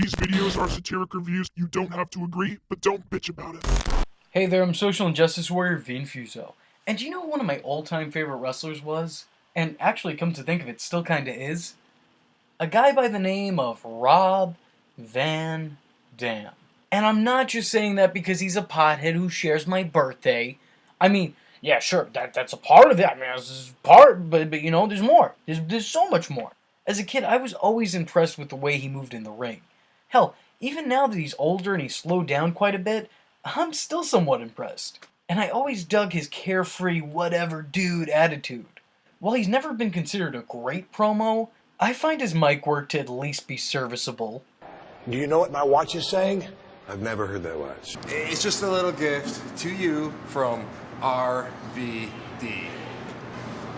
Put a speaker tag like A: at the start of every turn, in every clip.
A: These videos are satiric reviews. You don't have to agree, but don't bitch about it.
B: Hey there, I'm social injustice warrior Infuso. And do you know what one of my all-time favorite wrestlers was? And actually, come to think of it, still kinda is? A guy by the name of Rob Van Dam. And I'm not just saying that because he's a pothead who shares my birthday. I mean, yeah, sure, that's a part of it. I mean, this is part, but you know, there's more. There's so much more. As a kid, I was always impressed with the way he moved in the ring. Hell, even now that he's older and he's slowed down quite a bit, I'm still somewhat impressed. And I always dug his carefree, whatever dude attitude. While he's never been considered a great promo, I find his mic work to at least be serviceable.
C: Do you know what my watch is saying?
D: I've never heard that watch.
E: It's just a little gift to you from Rvd.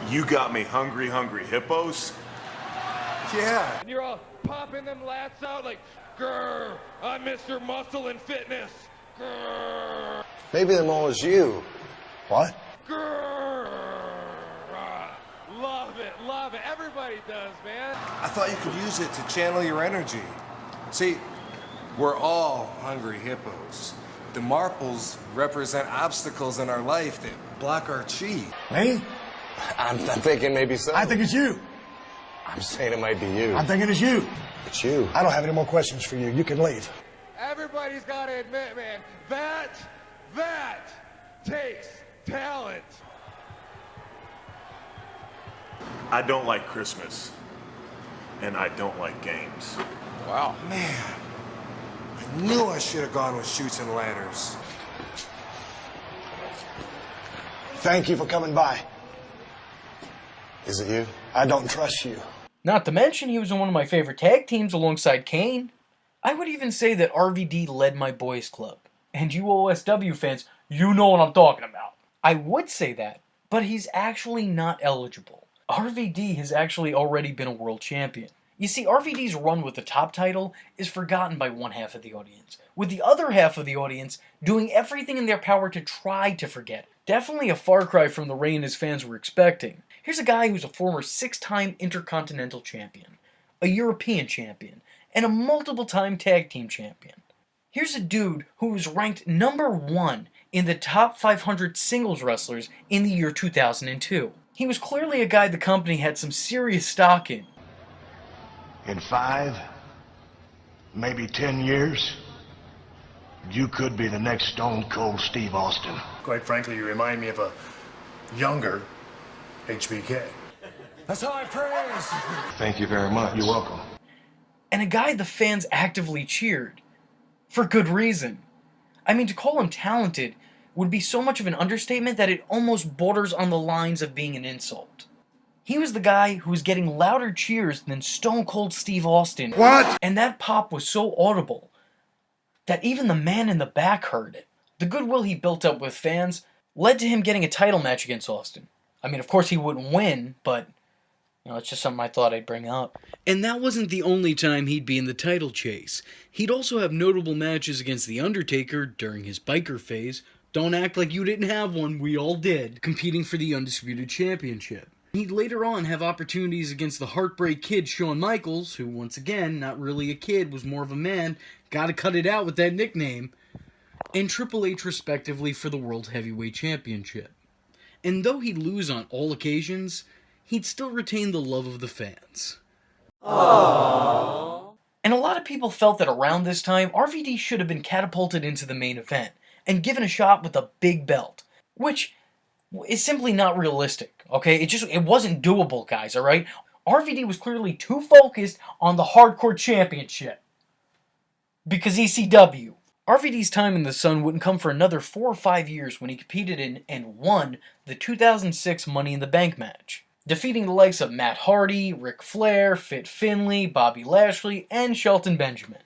F: You got me hungry, hippos?
E: Yeah.
G: And you're all popping them lats out like, grrr, I'm Mr. Muscle and Fitness. Grrr,
D: Maybe the mole is you.
C: What?
G: grrr. Love it. Everybody does, man.
E: I thought you could use it to channel your energy. See, we're all hungry hippos. The marbles represent obstacles in our life that block our chi.
C: Me?
D: I'm thinking maybe so.
C: I think it's you.
D: I'm saying it might be you.
C: I'm thinking it's you.
D: It's you.
C: I don't have any more questions for you. You can leave.
G: Everybody's got to admit, man, that takes talent.
F: I don't like Christmas, and I don't like games.
E: Wow. Man, I knew I should have gone with Chutes and Ladders.
C: Thank you for coming by.
D: Is it you?
C: I don't trust you.
B: Not to mention, he was in one of my favorite tag teams alongside Kane. I would even say that RVD led my boys club. And you OSW fans, you know what I'm talking about. I would say that, but he's actually not eligible. RVD has actually already been a world champion. You see, RVD's run with the top title is forgotten by one half of the audience, with the other half of the audience doing everything in their power to try to forget. Definitely a far cry from the reign his fans were expecting. Here's a guy who's a former 6-time Intercontinental Champion, a European Champion, and a multiple-time Tag Team Champion. Here's a dude who was ranked number 1 in the top 500 singles wrestlers in the year 2002. He was clearly a guy the company had some serious stock in.
H: In 5, maybe 10 years, you could be the next Stone Cold Steve Austin.
I: Quite frankly, you remind me of a younger HBK.
E: That's high praise.
D: Thank you very much.
H: You're welcome.
B: And a guy the fans actively cheered. For good reason. I mean, to call him talented would be so much of an understatement that it almost borders on the lines of being an insult. He was the guy who was getting louder cheers than Stone Cold Steve Austin.
C: What?
B: And that pop was so audible that even the man in the back heard it. The goodwill he built up with fans led to him getting a title match against Austin. I mean, of course he wouldn't win, but you know, it's just something I thought I'd bring up. And that wasn't the only time he'd be in the title chase. He'd also have notable matches against The Undertaker during his biker phase. Don't act like you didn't have one, we all did, competing for the Undisputed Championship. He'd later on have opportunities against the Heartbreak Kid Shawn Michaels, who once again, not really a kid, was more of a man, gotta cut it out with that nickname, and Triple H respectively for the World Heavyweight Championship. And though he'd lose on all occasions, he'd still retain the love of the fans. Aww. And a lot of people felt that around this time, RVD should have been catapulted into the main event and given a shot with a big belt, which is simply not realistic, okay? It wasn't doable, guys, alright? RVD was clearly too focused on the Hardcore Championship. Because ECW. RVD's time in the sun wouldn't come for another 4 or 5 years when he competed in and won the 2006 Money in the Bank match, defeating the likes of Matt Hardy, Ric Flair, Fit Finlay, Bobby Lashley, and Shelton Benjamin.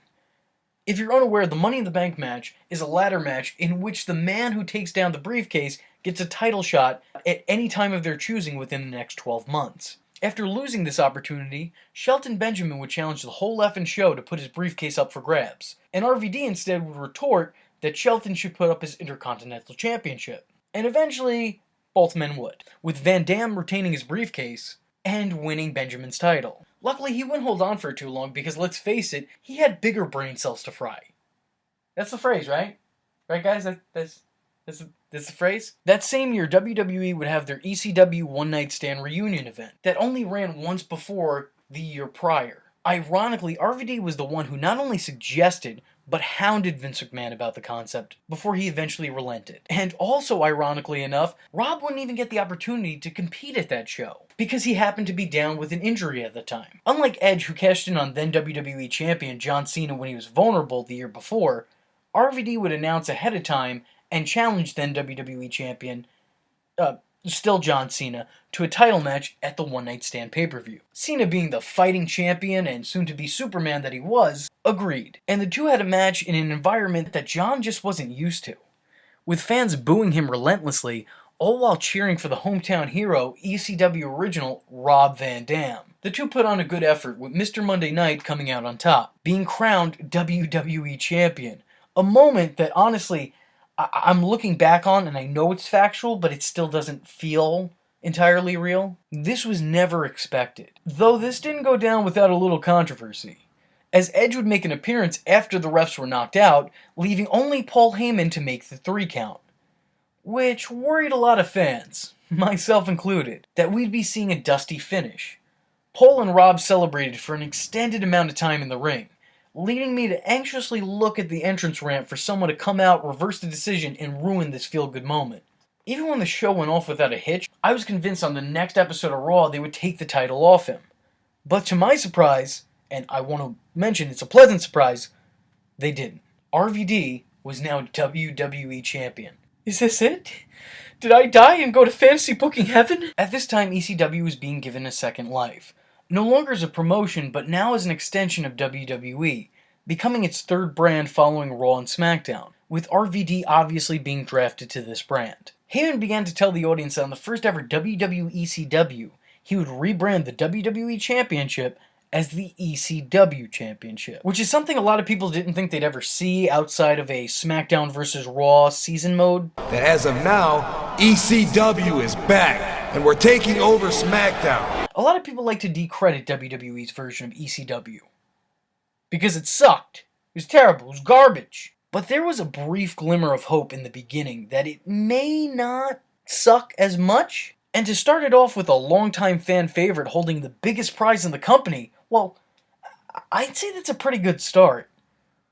B: If you're unaware, the Money in the Bank match is a ladder match in which the man who takes down the briefcase gets a title shot at any time of their choosing within the next 12 months. After losing this opportunity, Shelton Benjamin would challenge the whole effing show to put his briefcase up for grabs, and RVD instead would retort that Shelton should put up his Intercontinental Championship. And eventually, both men would, with Van Dam retaining his briefcase and winning Benjamin's title. Luckily, he wouldn't hold on for too long because, let's face it, he had bigger brain cells to fry. That's the phrase, right? Right, guys? That's the phrase? That same year, WWE would have their ECW One Night Stand reunion event that only ran once before the year prior. Ironically, RVD was the one who not only suggested, but hounded Vince McMahon about the concept before he eventually relented. And also, ironically enough, Rob wouldn't even get the opportunity to compete at that show because he happened to be down with an injury at the time. Unlike Edge, who cashed in on then WWE Champion John Cena when he was vulnerable the year before, RVD would announce ahead of time and challenge then WWE Champion, still John Cena, to a title match at the One Night Stand pay-per-view. Cena, being the fighting champion and soon-to-be Superman that he was, agreed. And the two had a match in an environment that John just wasn't used to, with fans booing him relentlessly, all while cheering for the hometown hero, ECW original Rob Van Dam. The two put on a good effort, with Mr. Monday Night coming out on top, being crowned WWE Champion. A moment that, honestly, I'm looking back on, and I know it's factual, but it still doesn't feel entirely real. This was never expected. Though this didn't go down without a little controversy, as Edge would make an appearance after the refs were knocked out, leaving only Paul Heyman to make the 3 count. Which worried a lot of fans, myself included, that we'd be seeing a dusty finish. Paul and Rob celebrated for an extended amount of time in the ring, leading me to anxiously look at the entrance ramp for someone to come out, reverse the decision, and ruin this feel-good moment. Even when the show went off without a hitch, I was convinced on the next episode of Raw they would take the title off him. But to my surprise, and I want to mention it's a pleasant surprise, they didn't. RVD was now WWE Champion. Is this it? Did I die and go to fantasy booking heaven? At this time, ECW was being given a second life. No longer as a promotion, but now as an extension of WWE, becoming its third brand following Raw and SmackDown, with RVD obviously being drafted to this brand. Heyman began to tell the audience that on the first ever WWE ECW, he would rebrand the WWE Championship as the ECW Championship, which is something a lot of people didn't think they'd ever see outside of a SmackDown vs. Raw season mode.
E: That as of now, ECW is back, and we're taking over SmackDown.
B: A lot of people like to decredit WWE's version of ECW because it sucked. It was terrible. It was garbage. But there was a brief glimmer of hope in the beginning that it may not suck as much. And to start it off with a longtime fan favorite holding the biggest prize in the company, well, I'd say that's a pretty good start.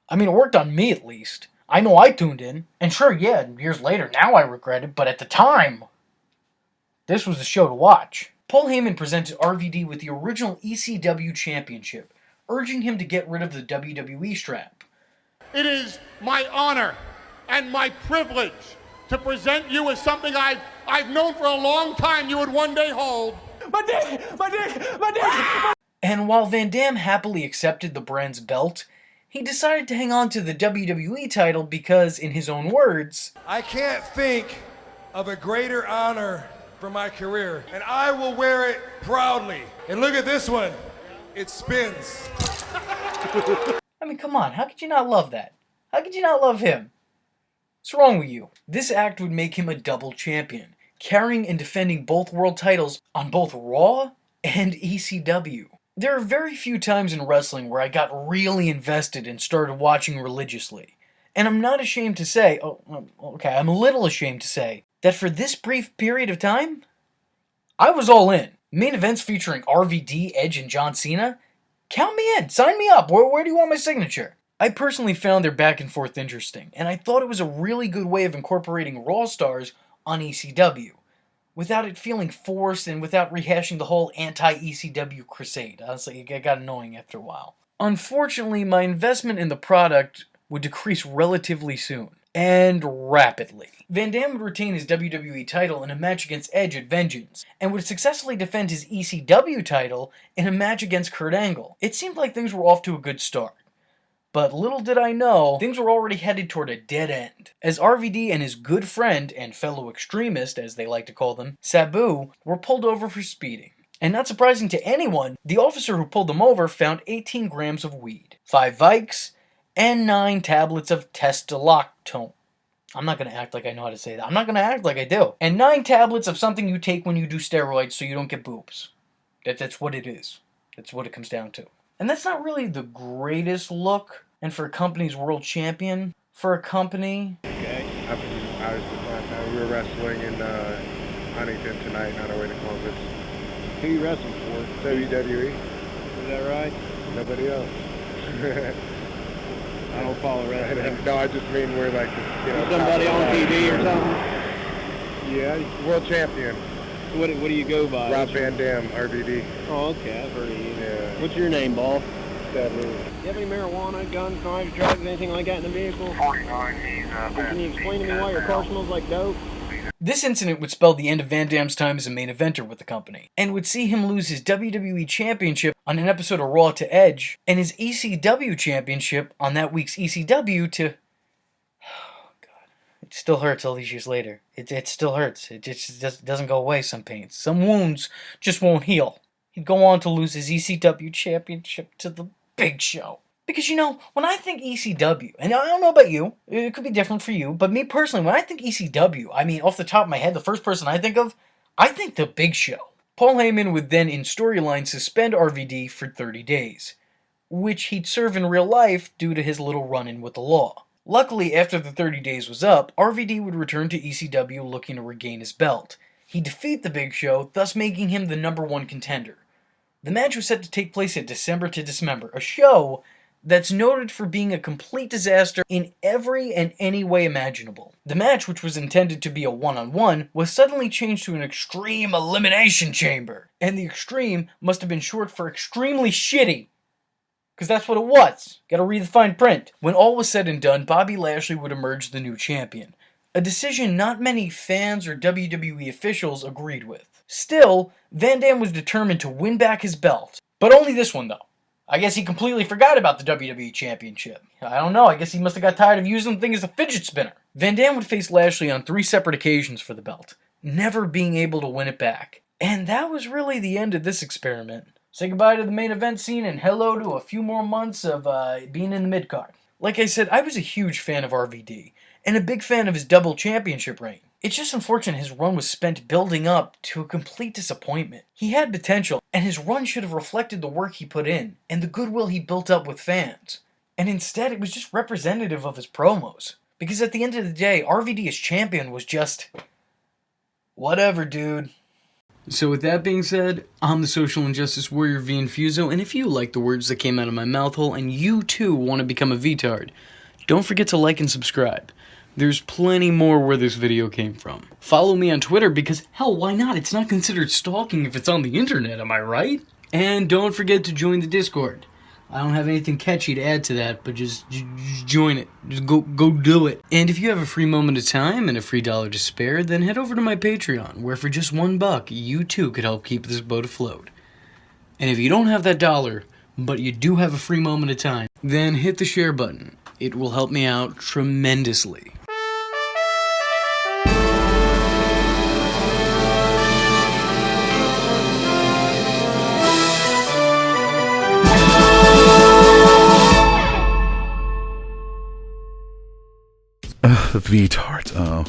B: I mean, it worked on me at least. I know I tuned in. And sure, yeah, years later, now I regret it, but at the time, this was the show to watch. Paul Heyman presented RVD with the original ECW Championship, urging him to get rid of the WWE strap.
J: It is my honor and my privilege to present you as something I've known for a long time you would one day hold. My dick!
B: And while Van Dam happily accepted the brand's belt, he decided to hang on to the WWE title because, in his own words,
E: I can't think of a greater honor for my career, and I will wear it proudly. And look at this one. It spins.
B: I mean, come on, how could you not love that? How could you not love him? What's wrong with you? This act would make him a double champion, carrying and defending both world titles on both Raw and ECW. There are very few times in wrestling where I got really invested and started watching religiously. And I'm not ashamed to say, I'm a little ashamed to say, that for this brief period of time, I was all in. Main events featuring RVD, Edge, and John Cena? Count me in, sign me up, where do you want my signature? I personally found their back and forth interesting, and I thought it was a really good way of incorporating Raw stars on ECW, without it feeling forced and without rehashing the whole anti-ECW crusade. Honestly, it got annoying after a while. Unfortunately, my investment in the product would decrease relatively soon, and rapidly. Van Dam would retain his WWE title in a match against Edge at Vengeance, and would successfully defend his ECW title in a match against Kurt Angle. It seemed like things were off to a good start. But little did I know, things were already headed toward a dead end, as RVD and his good friend, and fellow extremist, as they like to call them, Sabu, were pulled over for speeding. And not surprising to anyone, the officer who pulled them over found 18 grams of weed, 5 Vikes, and 9 tablets of testosterone. I'm not going to act like I know how to say that. I'm not going to act like I do. And 9 tablets of something you take when you do steroids so you don't get boobs. That's what it is. That's what it comes down to. And that's not really the greatest look. And for a company's world champion, for a company...
K: Okay. We were wrestling in Huntington tonight on our way to Columbus.
L: Who you wrestling for?
K: WWE.
L: Is that right?
K: Nobody else.
L: I don't follow wrestling.
K: No, I just mean we're like,
L: somebody on TV or something?
K: Yeah, he's world champion.
L: What do you go by?
K: Rob Van Dam, RVD.
L: Oh, okay, I've heard of you.
K: Yeah.
L: What's your name, Ball?
K: Sabu.
L: Do you have any marijuana, guns, knives, drugs, anything like that in the vehicle?
H: 49,
L: Can you explain to me why your car smells like dope?
B: This incident would spell the end of Van Dam's time as a main eventer with the company, and would see him lose his WWE Championship on an episode of Raw to Edge, and his ECW Championship on that week's ECW to... Oh, God. It still hurts all these years later. It still hurts. It just doesn't go away, some pains. Some wounds just won't heal. He'd go on to lose his ECW Championship to the Big Show. Because, when I think ECW, and I don't know about you, it could be different for you, but me personally, when I think ECW, I mean, off the top of my head, the first person I think the Big Show. Paul Heyman would then, in storyline, suspend RVD for 30 days, which he'd serve in real life due to his little run-in with the law. Luckily, after the 30 days was up, RVD would return to ECW looking to regain his belt. He'd defeat the Big Show, thus making him the #1 contender. The match was set to take place at December to Dismember, a show that's noted for being a complete disaster in every and any way imaginable. The match, which was intended to be a one-on-one, was suddenly changed to an Extreme Elimination Chamber. And the Extreme must have been short for extremely shitty. Because that's what it was. Gotta read the fine print. When all was said and done, Bobby Lashley would emerge the new champion. A decision not many fans or WWE officials agreed with. Still, Van Dam was determined to win back his belt. But only this one, though. I guess he completely forgot about the WWE Championship. I don't know, I guess he must have got tired of using the thing as a fidget spinner. Van Dam would face Lashley on 3 separate occasions for the belt, never being able to win it back. And that was really the end of this experiment. Say goodbye to the main event scene and hello to a few more months of being in the mid-card. Like I said, I was a huge fan of RVD, and a big fan of his double championship reign. It's just unfortunate his run was spent building up to a complete disappointment. He had potential, and his run should have reflected the work he put in, and the goodwill he built up with fans. And instead, it was just representative of his promos. Because at the end of the day, RVD as champion was just... whatever, dude. So with that being said, I'm the Social Injustice Warrior V Infuso, and if you like the words that came out of my mouth hole, and you too want to become a VTard, don't forget to like and subscribe. There's plenty more where this video came from. Follow me on Twitter because, hell, why not? It's not considered stalking if it's on the internet, am I right? And don't forget to join the Discord. I don't have anything catchy to add to that, but just join it. Just go do it. And if you have a free moment of time and a free $1 to spare, then head over to my Patreon, where for just $1, you too could help keep this boat afloat. And if you don't have that $1, but you do have a free moment of time, then hit the share button. It will help me out tremendously.
M: VTart. Oh.